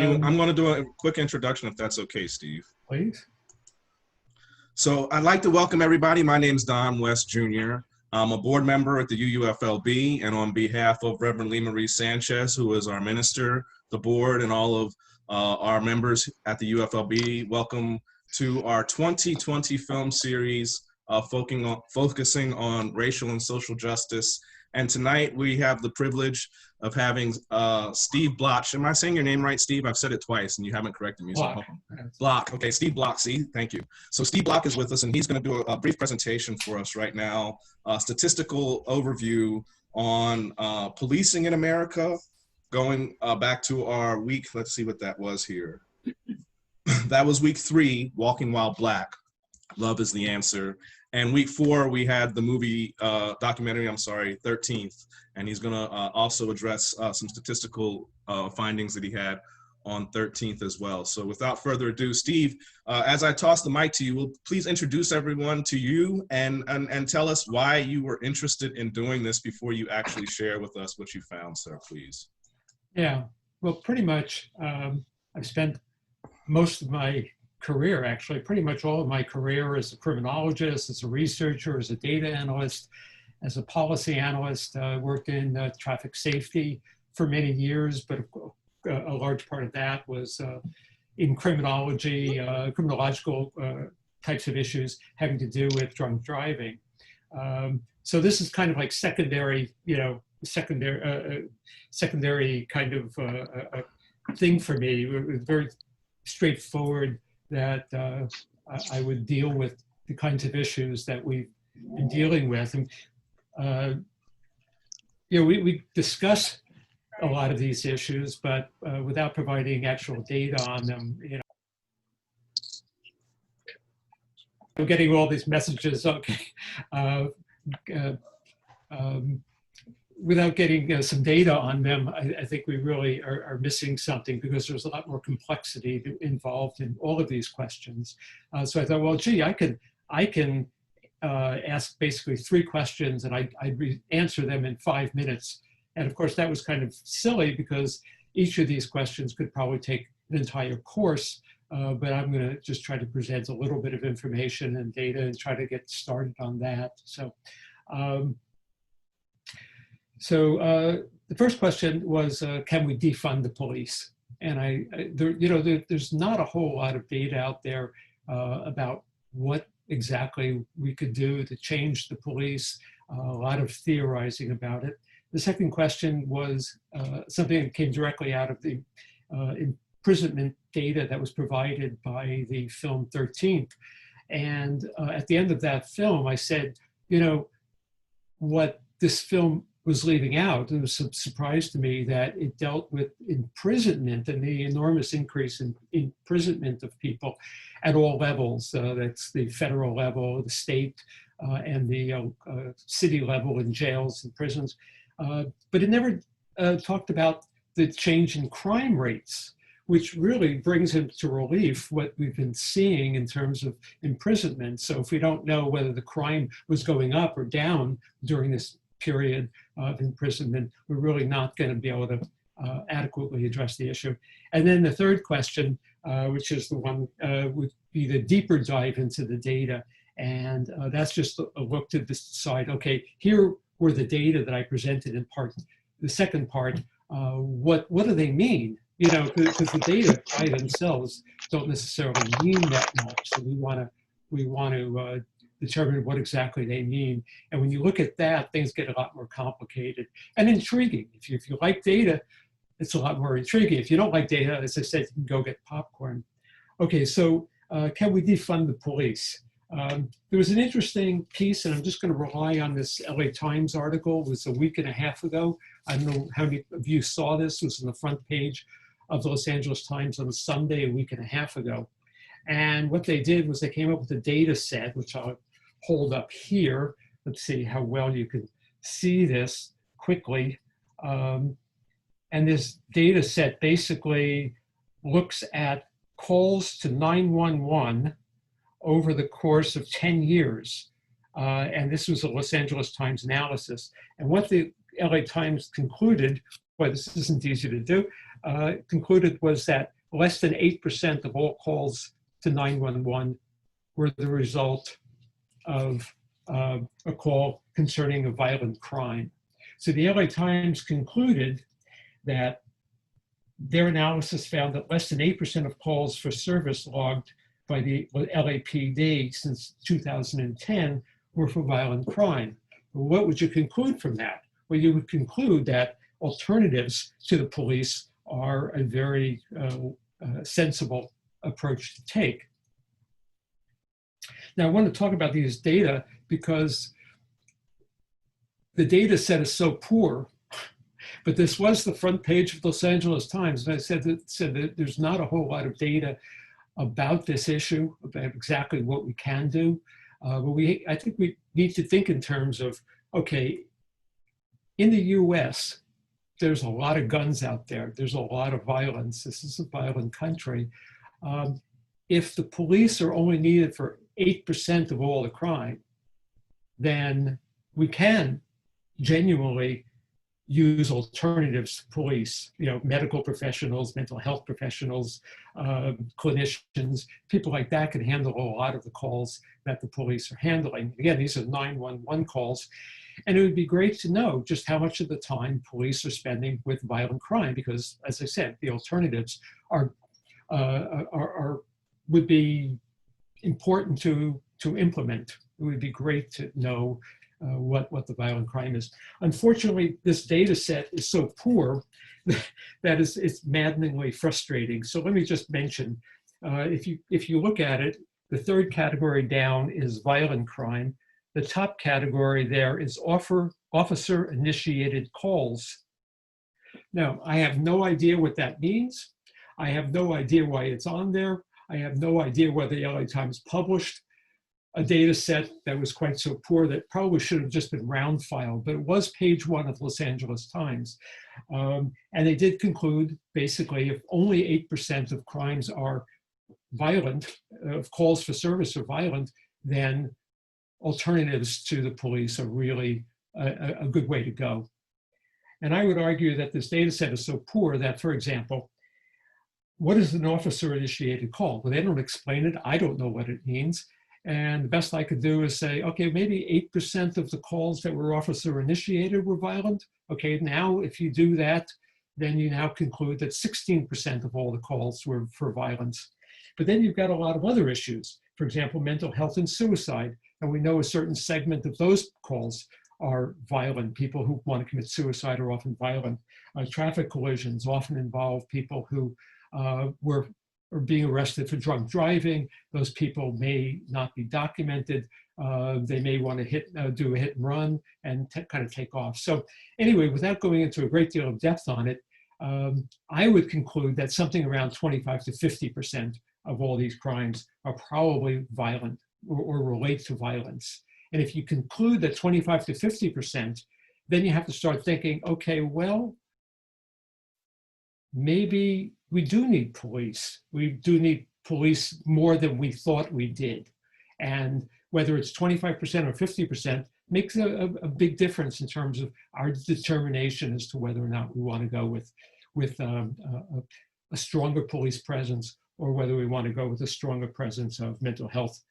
I'm going to do a quick introduction if that's okay, Steve. Please. So I'd like to welcome everybody. My name is Don West Jr. I'm a board member at the UUFLB, and on behalf of Reverend Lee Marie Sanchez, who is our minister, the board, and all of our members at the UFLB, welcome to our 2020 film series focusing on racial and social justice. And tonight we have the privilege of having Steve Bloch. Am I saying your name right, Steve? I've said it twice and you haven't corrected me. Bloch. So, Bloch. Okay, Steve Bloch. See, thank you. So Steve Bloch is with us and he's going to do a brief presentation for us right now, a statistical overview on policing in America, going back to our week. Let's see what that was here. That was week 3, Walking While Black. Love is the answer. And week 4, we had the movie documentary, 13th. And he's gonna also address some statistical findings that he had on 13th as well. So without further ado, Steve, as I toss the mic to you, will please introduce everyone to you and tell us why you were interested in doing this before you actually share with us what you found, sir, please. Yeah, well, pretty much I've spent most of my career, actually, pretty much all of my career as a criminologist, as a researcher, as a data analyst, as a policy analyst. Worked in traffic safety for many years, but a large part of that was in criminology, criminological types of issues having to do with drunk driving. So this is kind of like secondary, secondary kind of thing for me. It was very straightforward that I would deal with the kinds of issues that we've been dealing with. And, we discuss a lot of these issues, but without providing actual data on them, I'm getting all these messages, okay. Without getting some data on them, I think we really are missing something because there's a lot more complexity involved in all of these questions. So I thought, well, gee, I can ask basically 3 questions and I'd answer them in 5 minutes. And of course, that was kind of silly because each of these questions could probably take an entire course, but I'm going to just try to present a little bit of information and data and try to get started on that. So the first question was, can we defund the police? And there's not a whole lot of data out there about what exactly we could do to change the police, a lot of theorizing about it. The second question was something that came directly out of the imprisonment data that was provided by the film 13th. And at the end of that film, I said, what this film was leaving out, and it was a surprise to me that it dealt with imprisonment and the enormous increase in imprisonment of people at all levels. That's the federal level, the state, and the city level in jails and prisons. But it never talked about the change in crime rates, which really brings into relief what we've been seeing in terms of imprisonment. So if we don't know whether the crime was going up or down during this period of imprisonment, we're really not going to be able to adequately address the issue. And then the third question, which is the one, would be the deeper dive into the data. And that's just a look to decide, okay, here were the data that I presented in part. The second part, what do they mean? Because the data by themselves don't necessarily mean that much. So we want to determine what exactly they mean. And when you look at that, things get a lot more complicated and intriguing. If you like data, it's a lot more intriguing. If you don't like data, as I said, you can go get popcorn. Okay, so can we defund the police? There was an interesting piece, and I'm just going to rely on this LA Times article. It was a week and a half ago. I don't know how many of you saw this. It was on the front page of the Los Angeles Times on Sunday, a week and a half ago. And what they did was they came up with a data set, which I'll hold up here. Let's see how well you can see this quickly. And this data set basically looks at calls to 911 over the course of 10 years. And this was a Los Angeles Times analysis. And what the LA Times concluded boy, this isn't easy to do, concluded was that less than 8% of all calls to 911 were the result of a call concerning a violent crime. So the LA Times concluded that their analysis found that less than 8% of calls for service logged by the LAPD since 2010 were for violent crime. Well, what would you conclude from that? Well, you would conclude that alternatives to the police are a very sensible approach to take. Now, I want to talk about these data because the data set is so poor, but this was the front page of the Los Angeles Times. And I said that there's not a whole lot of data about this issue, about exactly what we can do. But I think we need to think in terms of, okay, in the US, there's a lot of guns out there. There's a lot of violence. This is a violent country. If the police are only needed for 8% of all the crime, then we can genuinely use alternatives to police, medical professionals, mental health professionals, clinicians, people like that can handle a lot of the calls that the police are handling. Again, these are 911 calls. And it would be great to know just how much of the time police are spending with violent crime, because as I said, the alternatives would be important to implement. It would be great to know what the violent crime is. Unfortunately, this data set is so poor that it's maddeningly frustrating. So let me just mention, if you look at it, the third category down is violent crime. The top category there is officer-initiated calls. Now, I have no idea what that means. I have no idea why it's on there. I have no idea whether the LA Times published a data set that was quite so poor that probably should have just been round filed, but it was page 1 of Los Angeles Times. And they did conclude, basically, if only 8% of crimes are violent, of calls for service are violent, then alternatives to the police are really a good way to go. And I would argue that this data set is so poor that, for example, what is an officer-initiated call? Well, they don't explain it. I don't know what it means. And the best I could do is say, okay, maybe 8% of the calls that were officer-initiated were violent. Okay, now if you do that, then you now conclude that 16% of all the calls were for violence. But then you've got a lot of other issues. For example, mental health and suicide. And we know a certain segment of those calls are violent. People who want to commit suicide are often violent. Traffic collisions often involve people who were being arrested for drunk driving. Those people may not be documented. They may want to do a hit and run and kind of take off. So anyway, without going into a great deal of depth on it, I would conclude that something around 25 to 50% of all these crimes are probably violent or relate to violence. And if you conclude that 25 to 50%, then you have to start thinking, okay, well, maybe we do need police. We do need police more than we thought we did. And whether it's 25% or 50% makes a big difference in terms of our determination as to whether or not we want to go with a stronger police presence or whether we want to go with a stronger presence of mental health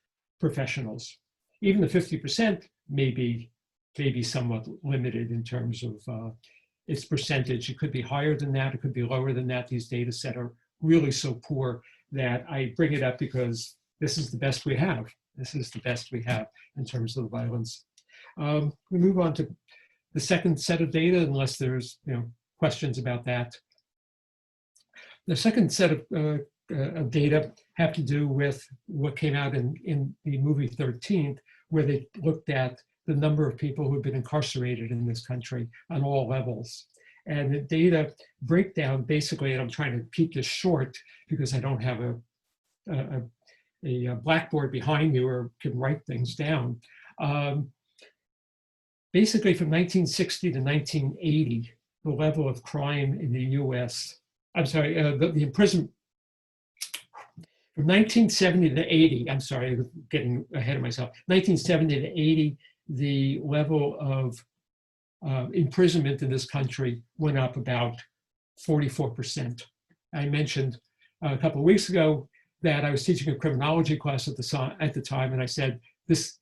professionals. Even the 50% may be somewhat limited in terms of its percentage. It could be higher than that, it could be lower than that. These data set are really so poor that I bring it up because this is the best we have. This is the best we have in terms of the violence. We move on to the second set of data, unless there's questions about that. The second set of data have to do with what came out in the movie 13th, where they looked at the number of people who have been incarcerated in this country on all levels. And the data breakdown, basically, and I'm trying to keep this short because I don't have a blackboard behind me or can write things down. Basically, from 1960 to 1980, the level of crime in the US, I'm sorry, the imprisonment, from 1970 to 80, I'm sorry, I'm getting ahead of myself, 1970 to 80, the level of imprisonment in this country went up about 44%. I mentioned a couple of weeks ago that I was teaching a criminology class at the time, and I said, this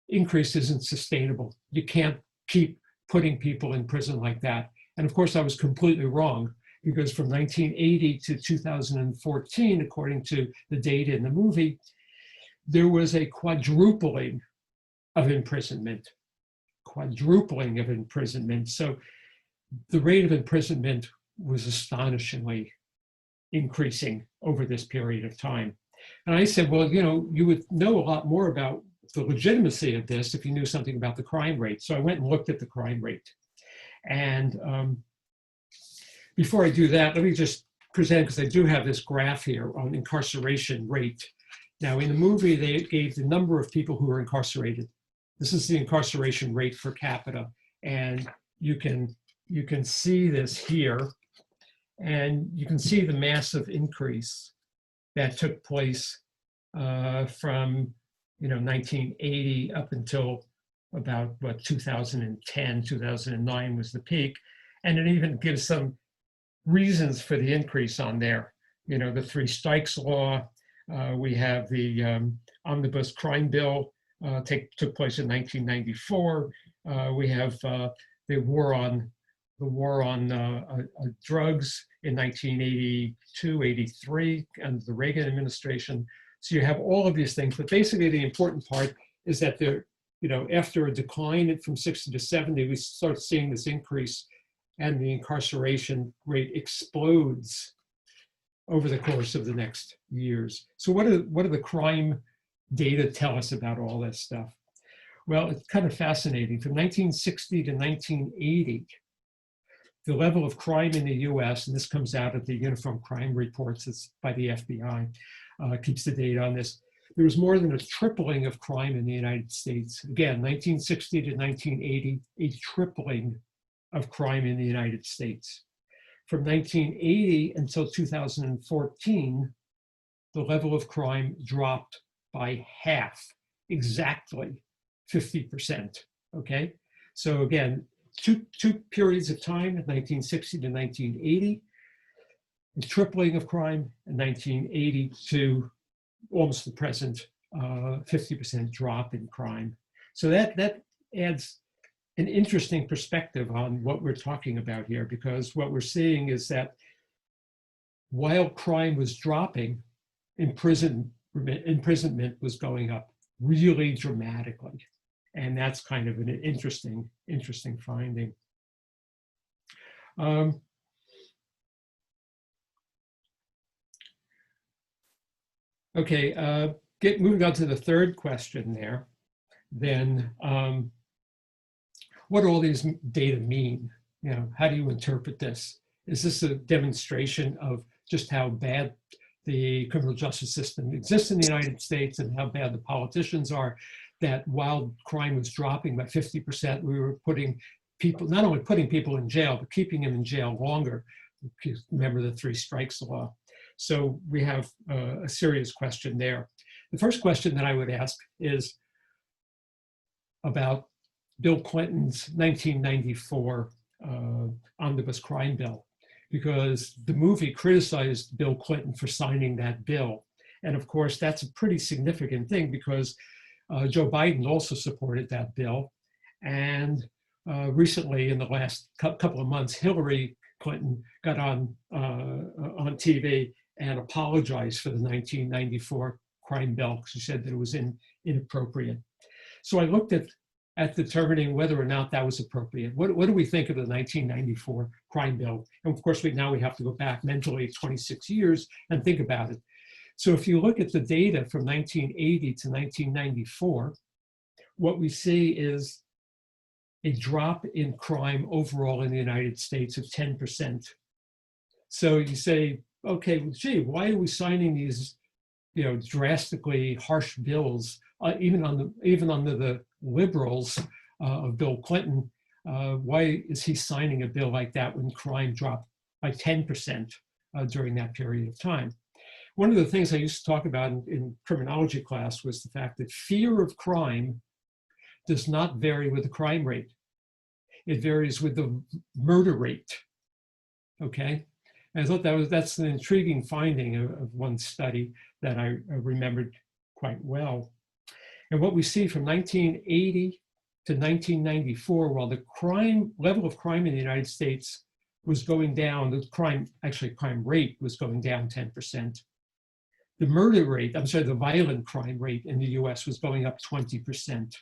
increase isn't sustainable. You can't keep putting people in prison like that. And of course, I was completely wrong, because from 1980 to 2014, according to the data in the movie, there was a quadrupling of imprisonment. Quadrupling of imprisonment. So the rate of imprisonment was astonishingly increasing over this period of time. And I said, well, you know, you would know a lot more about the legitimacy of this if you knew something about the crime rate. So I went and looked at the crime rate. And before I do that, let me just present, because I do have this graph here on incarceration rate. Now, in the movie, they gave the number of people who were incarcerated. This is the incarceration rate per capita. And you can see this here. And you can see the massive increase that took place from 1980 up until about 2010, 2009 was the peak. And it even gives some reasons for the increase on there. You know, the three strikes law, we have the omnibus crime bill took place in 1994. We have the war on drugs in 1982, 83, under the Reagan administration. So you have all of these things, but basically the important part is that there, after a decline from 60 to 70, we start seeing this increase, and the incarceration rate explodes over the course of the next years. So what do the crime data tell us about all this stuff? Well, it's kind of fascinating. From 1960 to 1980, the level of crime in the US, and this comes out of the Uniform Crime Reports, it's by the FBI, keeps the data on this. There was more than a tripling of crime in the United States. Again, 1960 to 1980, a tripling of crime in the United States. From 1980 until 2014, the level of crime dropped by half, exactly 50%, okay? So again, two periods of time, 1960 to 1980, a tripling of crime, in 1980 to almost the present 50% drop in crime. So that adds an interesting perspective on what we're talking about here, because what we're seeing is that while crime was dropping, imprisonment was going up really dramatically. And that's kind of an interesting finding. Okay, moving on to the third question there, then what do all these data mean? How do you interpret this? Is this a demonstration of just how bad the criminal justice system exists in the United States and how bad the politicians are, that while crime was dropping by 50%, we were putting people, not only putting people in jail, but keeping them in jail longer? Remember the three strikes law. So we have a serious question there. The first question that I would ask is about Bill Clinton's 1994 omnibus crime bill, because the movie criticized Bill Clinton for signing that bill. And of course, that's a pretty significant thing, because Joe Biden also supported that bill. And recently, in the last couple of months, Hillary Clinton got on TV and apologized for the 1994 crime bill. She said that it was inappropriate. So I looked at determining whether or not that was appropriate. What do we think of the 1994 crime bill? And of course, now we have to go back mentally 26 years and think about it. So if you look at the data from 1980 to 1994, what we see is a drop in crime overall in the United States of 10%. So you say, okay, well, gee, why are we signing these, drastically harsh bills, even under the liberals of Bill Clinton? Why is he signing a bill like that when crime dropped by 10% during that period of time? One of the things I used to talk about in criminology class was the fact that fear of crime does not vary with the crime rate. it varies with the murder rate, okay? And I thought that's an intriguing finding of one study that I remembered quite well. And what we see from 1980 to 1994, while the level of crime in the United States was going down, the crime rate was going down 10%. The murder rate, the violent crime rate in the US was going up 20%.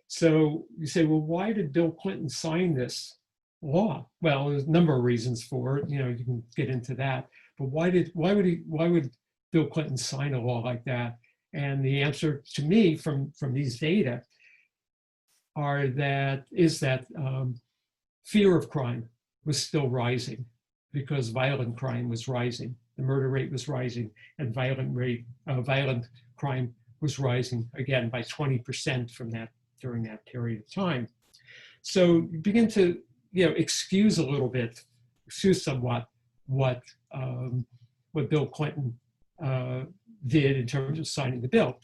So you say, well, why did Bill Clinton sign this law? Well, there's a number of reasons for it. You know, you can get into that. But why would Bill Clinton sign a law like that? And the answer to me from these data is that fear of crime was still rising because violent crime was rising. The murder rate was rising, and violent crime was rising again by 20% during that period of time. So you begin to excuse somewhat what Bill Clinton did in terms of signing the bill.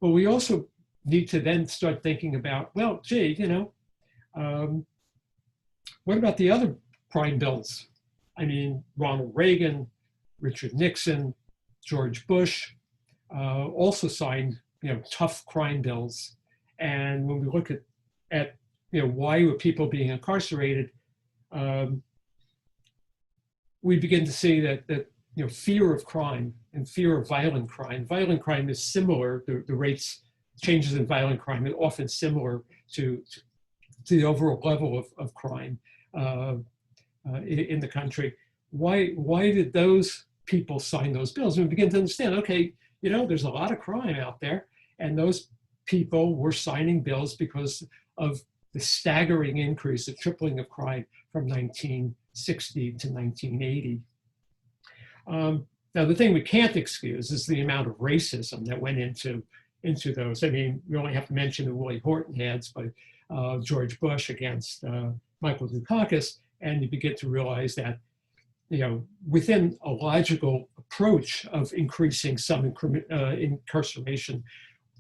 But we also need to then start thinking about, well, gee, what about the other crime bills? I mean, Ronald Reagan, Richard Nixon, George Bush also signed, tough crime bills. And when we look at why were people being incarcerated, we begin to see that fear of crime and fear of violent crime is similar. The rates, changes in violent crime are often similar to the overall level of crime in the country. Why did those people sign those bills? And we begin to understand, okay, there's a lot of crime out there, and those people were signing bills because of the staggering increase, the tripling of crime from 1960 to 1980. Now, the thing we can't excuse is the amount of racism that went into those. I mean, we only have to mention the Willie Horton ads by George Bush against Michael Dukakis, and you begin to realize that, within a logical approach of increasing some incarceration,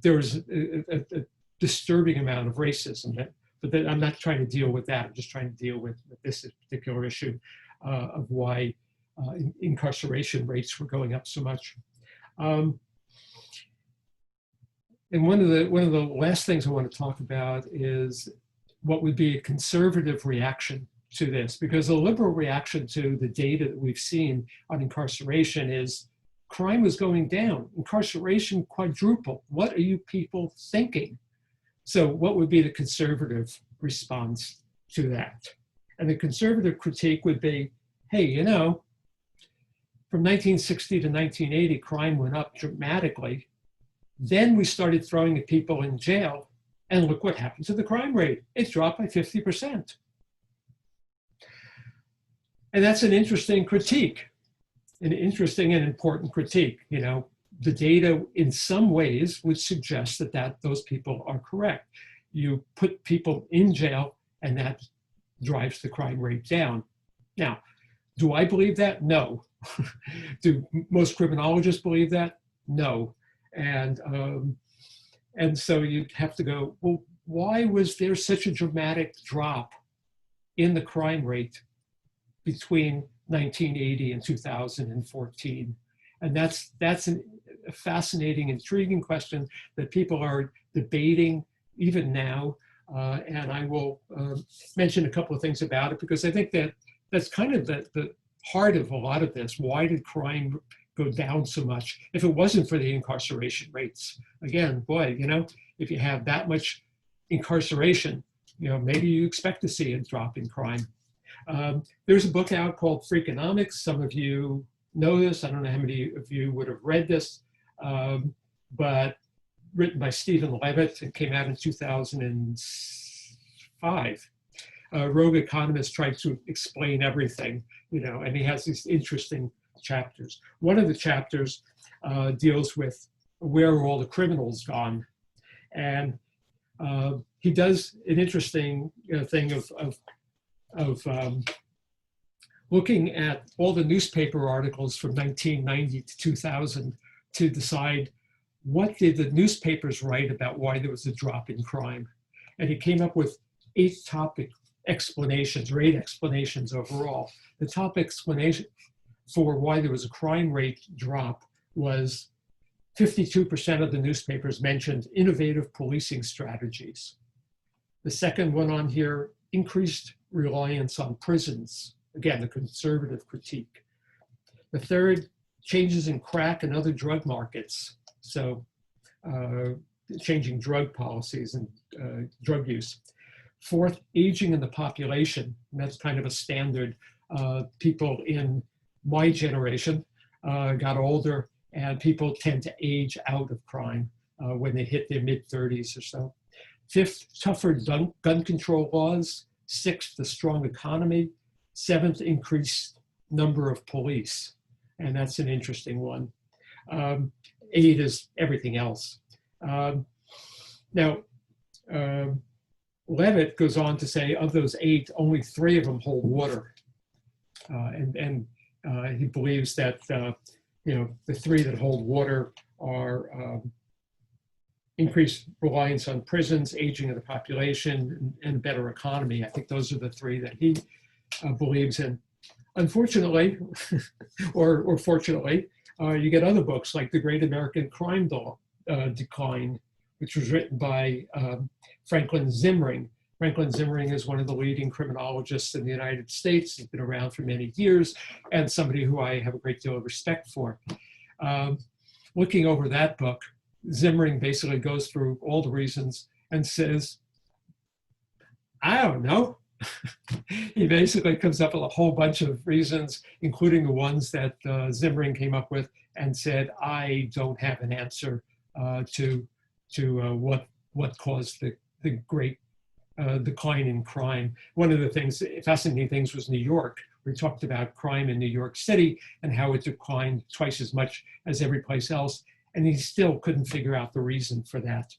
there was a disturbing amount of racism. But I'm not trying to deal with that. I'm just trying to deal with this particular issue of why incarceration rates were going up so much. And one of the last things I want to talk about is what would be a conservative reaction to this, because a liberal reaction to the data that we've seen on incarceration is crime was going down, incarceration quadrupled. What are you people thinking? So what would be the conservative response to that? And the conservative critique would be, hey, from 1960 to 1980, crime went up dramatically. Then we started throwing people in jail, and look what happened to the crime rate. It dropped by 50%. And that's an interesting critique, an interesting and important critique. The data in some ways would suggest that those people are correct. You put people in jail, and that drives the crime rate down. Now, do I believe that? No. Do most criminologists believe that? No. And so you'd have to go, well, why was there such a dramatic drop in the crime rate between 1980 and 2014? And that's a fascinating, intriguing question that people are debating even now. And I will mention a couple of things about it, because I think that's kind of the heart of a lot of this. Why did crime go down so much if it wasn't for the incarceration rates? Again, boy, if you have that much incarceration, maybe you expect to see a drop in crime. There's a book out called Freakonomics. Some of you know this. I don't know how many of you would have read this, but written by Steve Bloch. It came out in 2005. Rogue economist tried to explain everything, and he has these interesting chapters. One of the chapters deals with where are all the criminals gone, and he does an interesting thing of looking at all the newspaper articles from 1990 to 2000 to decide what did the newspapers write about why there was a drop in crime. And he came up with 8 topic explanations, or 8 explanations overall. The top explanation for why there was a crime rate drop was 52% of the newspapers mentioned innovative policing strategies. The second one on here, increased reliance on prisons. Again, the conservative critique. The third, changes in crack and other drug markets. So changing drug policies and drug use. Fourth, aging in the population. And that's kind of a standard. People in my generation got older, and people tend to age out of crime when they hit their mid-30s or so. Fifth, tougher gun control laws. Sixth, a strong economy. Seventh, increased number of police. And that's an interesting one. 8 is everything else. Now, Levitt goes on to say, of those 8, only 3 of them hold water. And he believes that the 3 that hold water are increased reliance on prisons, aging of the population, and better economy. I think those are the 3 that he believes in. Unfortunately, or fortunately, you get other books like The Great American Crime Decline, which was written by Franklin Zimring. Franklin Zimring is one of the leading criminologists in the United States. He's been around for many years and somebody who I have a great deal of respect for. Looking over that book, Zimring basically goes through all the reasons and says, I don't know. He basically comes up with a whole bunch of reasons, including the ones that Zimring came up with, and said, I don't have an answer to what caused the great decline in crime. One of the fascinating things was New York. We talked about crime in New York City and how it declined twice as much as every place else, and he still couldn't figure out the reason for that.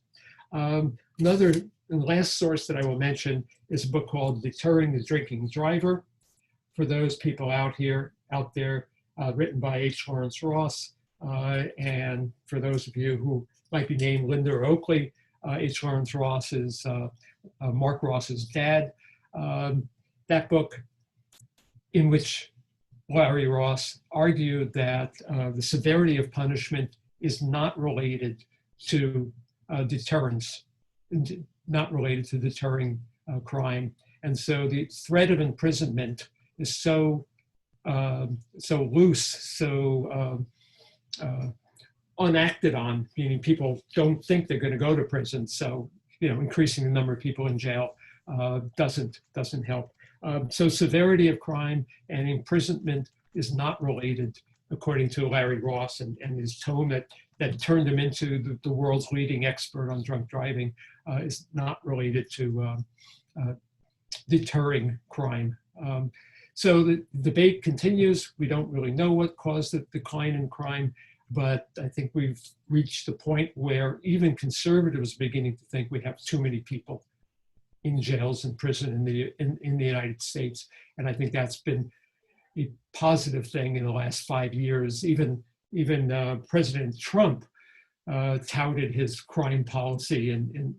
The last source that I will mention is a book called Deterring the Drinking Driver. For those people out there, written by H. Lawrence Ross. And for those of you who might be named Linda or Oakley, H. Lawrence Ross is Mark Ross's dad. That book, in which Larry Ross argued that the severity of punishment is not related to deterrence, not related to deterring crime. And so the threat of imprisonment is so loose, so unacted on, meaning people don't think they're going to go to prison. So, increasing the number of people in jail doesn't help. So severity of crime and imprisonment is not related, according to Larry Ross and his tome that turned him into the world's leading expert on drunk driving, is not related to deterring crime. So the debate continues. We don't really know what caused the decline in crime, but I think we've reached the point where even conservatives are beginning to think we have too many people in jails and prison in the United States. And I think that's been a positive thing in the last 5 years. Even President Trump touted his crime policy and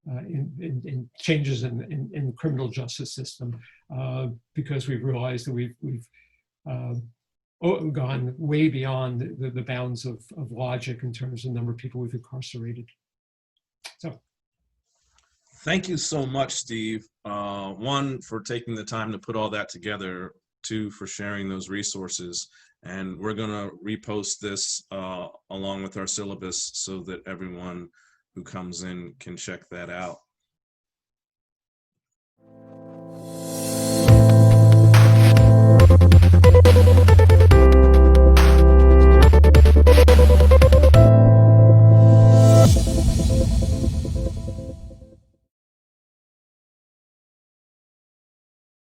in changes in the criminal justice system, because we've realized that we've gone way beyond the bounds of logic in terms of the number of people we've incarcerated. So. Thank you so much, Steve. 1, for taking the time to put all that together. 2, for sharing those resources. And we're going to repost this along with our syllabus so that everyone who comes in can check that out.